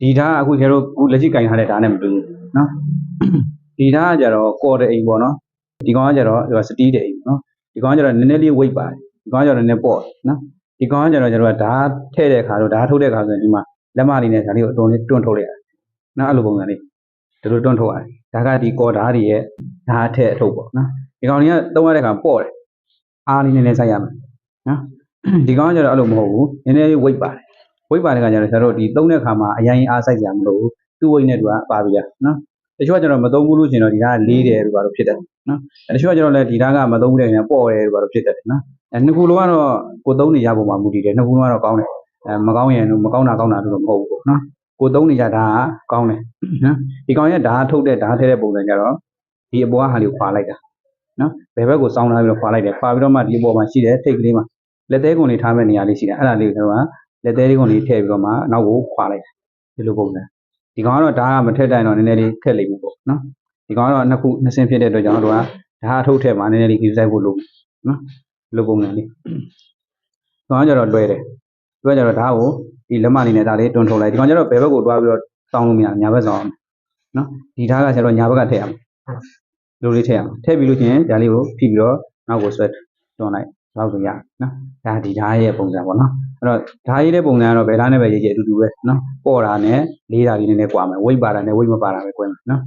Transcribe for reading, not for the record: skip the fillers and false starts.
ဒီဓာတ်အခုကျတော့ခုလက်ရှိကင်ထားတဲ့ဓာတ်နဲ့မတူဘူးနော်ဒီဓာတ်ကကြတော့ကော်တဲ့အိမ်ပေါ့နော်ဒီကောင်ကကြတော့စတီးတဲ့အိမ်နော်ဒီကောင်ကကြတော့နည်းနည်းလေးဝိတ်ပါတယ်ဒီကောင်ကကြတော့နည်းနည်းပေါ့နော်ဒီကောင်ကကြတော့ကျွန်တော်ကဓာတ်ထည့်တဲ့အခါတော့ဓာတ်ထုတ်တဲ့အခါဆိုရင်ဒီမှာလက်မလေးနဲ့ဓာတ်လေးကိုအတုံးလေးတွန်းထုတ်လိုက်ရတယ်နော်အဲ့လိုပုံစံလေးဒီလိုတွန်းထုတ်ရတယ်ဒါကဒီကော်ဓာတ်တွေရဲ့ဓာတ်ထည့်အထုတ်ပေါ့နော်ဒီကောင်ကြီးကသုံးရတဲ့အခါပေါ့တယ်အားလေးနည်းနည်းစိုက်ရမယ်နော်ဒီကောင်ကကြတော့အဲ့လိုမဟုတ်ဘူးနည်းနည်းလေးဝိတ်ပါတယ်ဝိတ်ပါတယ်ကကြတော့ကျွန်တော်တို့ဒီသုံးတဲ့အခါမှာအရင်အားစိုက်ကြမလို့သူ့ဝိတ်နဲ့သူကပါပြရနော်တချို့ကကျွန်တော်မသုံးဘူးလို့ရှင်တော့ဒီဓာတ်လေးတယ်လို့ပါလို့ဖြစ်တယ်နော်တချို့ကကျွန်တော်လည်းဒီဓာတ်ကမသုံးဘူးတဲ့နေပေါ့တယ်လို့ပါလို့ဖြစ်တယ်နော်နှစ်ခုလုံးကတော့ကိုသုံးနေရပုံမှာမူတည်တယ်နှစ်ခုလုံးကတော့ကောင်းတယ်မကောင်းရင်မကောင်းတာလို့တော့မဟုတ်ဘူးပေါ့နော်ကိုသုံးနေကြတာကကောင်းတယ်နော်ဒီကောင်ရဲ့ဓာတ်ထုတ်တဲ့ဓာတ်ထဲတဲ့ပုံစံကြတော့ဒီအပေါ်ကဟာလေးကိုခွာလိုက်တာနော်ဘယ်ဘက်ကိုစောင်းထားပြီးတော့ခွာလိုက်တယ်ခွာပြီးတော့မှဒီအပေါ်မှာရှိတဲ့ထိတ်ကလေးမှာလက်သေးကုန်လေးထားမဲ့နေရာလေးရှိတယ်အဲ့ဒါလေးကတော့လက်သေးလေးကုန်လေးထည့်ပြီးတော့မှနောက်ကိုခွာလိုက်တယ်ဒီလိုပုံစံဒီကောင်ကတော့ဓာတ်ကမထည့်တိုင်းတော့နည်းနည်းလေးခက်လိမ့်မယ်ပေါ့နော်ဒီကောင်ကတော့နှစ်ခုနှစ်ဆင်းဖြစ်တဲ့အတွက်ကြောင့်တို့ကဓာတ်ထုတ်ထည့်မှာနည်းနည်းလေးယူဆိုင်ဖို့လုပ်နော်ဒီလိုပုံစံလေးကောင်ကြတော့လွယ်တယ်လွယ်ကြတော့ဓာတ်ကိုဒီလက်မလေးနဲ့ဒါလေးတွန်းထုတ်လိုက်ဒီကောင်ကျတော့ဘယ်ဘက်ကိုတွားပြီးတော့စောင်းလို့မရညာဘက်စောင်းအောင်နော်ဒီဓာတ်ကကျတော့ညာဘက်ကထည့်ရမယ်လိုလေးထည့်ရမယ်ထည့်ပြီးလို့ချင်းဒါလေးကိုဖိပြီးတော့နောက်ကိုဆွဲတွန်းလိုက်တော့ဆိုရနော်ဒါဒီဓာတ်ရဲ့ပုံစံပေါ့နော်အဲ့တော့ဓာတ်ရေးတဲ့ပုံစံကတော့ဘယ်ဓာတ်နဲ့ပဲရေးကြည့်အတူတူပဲနော်ပေါ့တာနဲ့လေးတာလေးနည်းနည်းကွာမယ်ဝိတ်ပါတာနဲ့ဝိတ်မပါတာပဲကွဲမယ်နော်